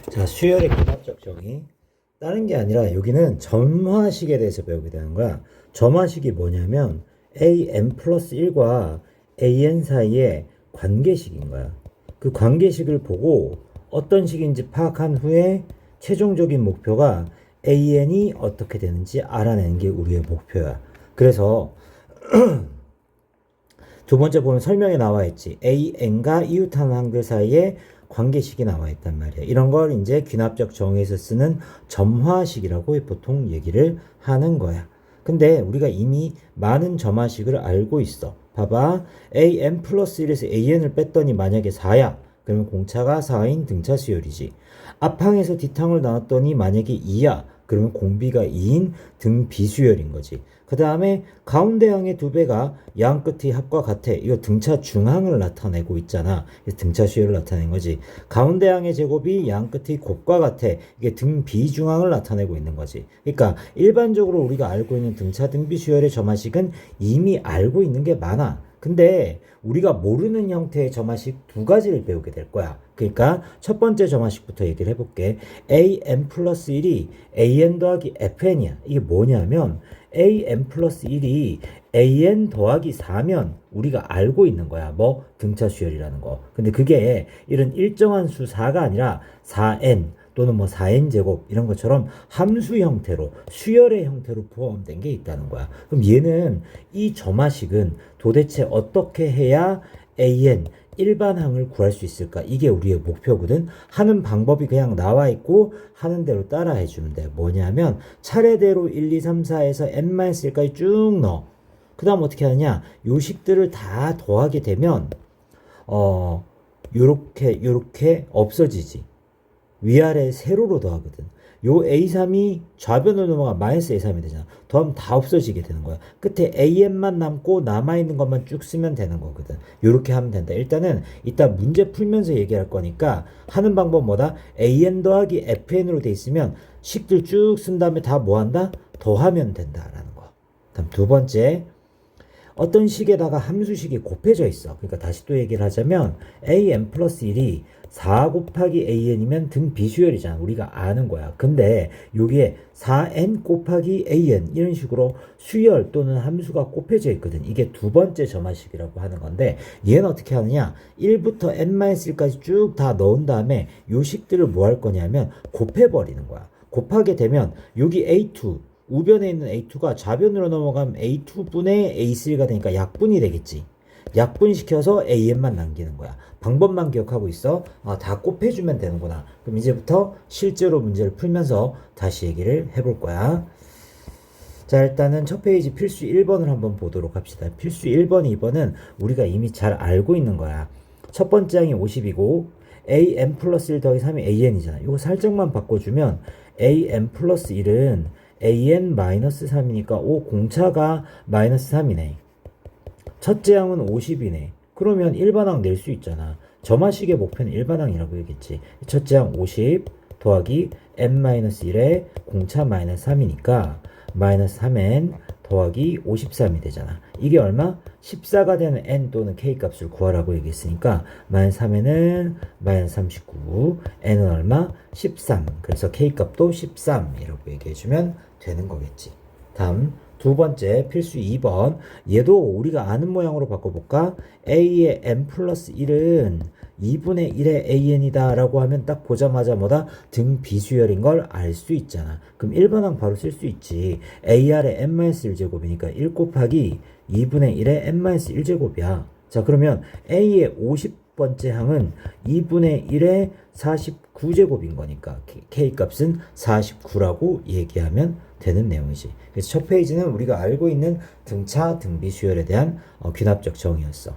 자, 수열의 귀납적 정의. 다른 게 아니라 여기는 점화식에 대해서 배우게 되는 거야. 점화식이 뭐냐면 an 플러스 1과 an 사이의 관계식인 거야. 그 관계식을 보고 어떤 식인지 파악한 후에 최종적인 목표가 an이 어떻게 되는지 알아내는 게 우리의 목표야. 그래서 두 번째 보면 설명에 나와 있지. an과 이웃하는 한글 사이에 관계식이 나와 있단 말이야. 이런 걸 이제 귀납적 정의에서 쓰는 점화식이라고 보통 얘기를 하는 거야. 근데 우리가 이미 많은 점화식을 알고 있어. 봐봐. an 플러스 1에서 an을 뺐더니 만약에 4야. 그러면 공차가 4인 등차 수열이지. 앞항에서 뒷항을 나눴더니 만약에 2야. 그러면 공비가 2인 등 비수열인 거지. 그 다음에 가운데 항의 두 배가 양 끝의 합과 같아. 이거 등차 중항을 나타내고 있잖아. 등차 수열을 나타낸 거지. 가운데 항의 제곱이 양 끝의 곱과 같아. 이게 등 비중항을 나타내고 있는 거지. 그러니까 일반적으로 우리가 알고 있는 등차 등비 수열의 점화식은 이미 알고 있는 게 많아. 근데 우리가 모르는 형태의 점화식 두 가지를 배우게 될 거야. 그러니까 첫 번째 점화식부터 얘기를 해볼게. an 플러스 1이 an 더하기 fn이야. 이게 뭐냐면 an 플러스 1이 an 더하기 4면 우리가 알고 있는 거야. 뭐 등차 수열이라는 거. 근데 그게 이런 일정한 수 4가 아니라 4n 또는 뭐 4n 제곱 이런 것처럼 함수 형태로 수열의 형태로 포함된 게 있다는 거야. 그럼 얘는 이 점화식은 도대체 어떻게 해야 an 일반항을 구할 수 있을까? 이게 우리의 목표거든. 하는 방법이 그냥 나와 있고 하는 대로 따라 해주면 돼. 뭐냐면 차례대로 1, 2, 3, 4에서 n-1까지 쭉 넣어. 그 다음 어떻게 하느냐? 요식들을 다 더하게 되면 요렇게 없어지지. 위아래 세로로 더하거든. 요 A3이 좌변으로 넘어가 마이너스 A3이 되잖아. 더하면 다 없어지게 되는 거야. 끝에 AN만 남고 남아있는 것만 쭉 쓰면 되는 거거든. 요렇게 하면 된다. 일단은 이따 문제 풀면서 얘기할 거니까 하는 방법 뭐다? AN 더하기 FN으로 돼 있으면 식들 쭉 쓴 다음에 다 뭐 한다? 더하면 된다라는 거. 다음 두 번째. 어떤 식에다가 함수식이 곱해져 있어. 그러니까 다시 또 얘기를 하자면 an 플러스 1이 4 곱하기 an이면 등 비수열이잖아. 우리가 아는 거야. 근데 여기에 4n 곱하기 an 이런 식으로 수열 또는 함수가 곱해져 있거든. 이게 두 번째 점화식이라고 하는 건데 얘는 어떻게 하느냐. 1부터 n-1까지 쭉 다 넣은 다음에 요 식들을 뭐 할 거냐면 곱해버리는 거야. 곱하게 되면 여기 a2 우변에 있는 A2가 좌변으로 넘어가면 A2분의 A3가 되니까 약분이 되겠지. 약분시켜서 AN만 남기는 거야. 방법만 기억하고 있어. 다 곱해주면 되는구나. 그럼 이제부터 실제로 문제를 풀면서 다시 얘기를 해볼 거야. 자, 일단은 첫 페이지 필수 1번을 한번 보도록 합시다. 필수 1번, 2번은 우리가 이미 잘 알고 있는 거야. 첫 번째 항이 50이고 an 플러스 1 더하기 3이 an이잖아. 이거 살짝만 바꿔주면 an 플러스 1은 an 마이너스 3이니까 공차가 마이너스 3이네. 첫째 항은 50이네. 그러면 일반항 낼 수 있잖아. 점화식의 목표는 일반항이라고 얘기했지. 첫째 항 50 더하기 n-1에 공차 마이너스 3이니까 마이너스 3n 더하기 53이 되잖아. 이게 얼마? 14가 되는 n 또는 k 값을 구하라고 얘기했으니까 마이너스 3n은 마이너스 39, n은 얼마? 13. 그래서 k 값도 13이라고 얘기해주면 되는 거겠지. 다음 두 번째 필수 2번. 얘도 우리가 아는 모양으로 바꿔볼까? a의 n 플러스 1은 2분의 1의 an이다 라고 하면 딱 보자마자 뭐다? 등 비수열인 걸 알 수 있잖아. 그럼 일반항 바로 쓸 수 있지. ar의 n-1제곱이니까 1 곱하기 2분의 1의 n-1제곱이야. 자, 그러면 a의 50번째 항은 2분의 1의 49제곱인 거니까 k 값은 49라고 얘기하면 되는 내용이지. 그래서 첫 페이지는 우리가 알고 있는 등차 등비 수열에 대한 귀납적 정의였어.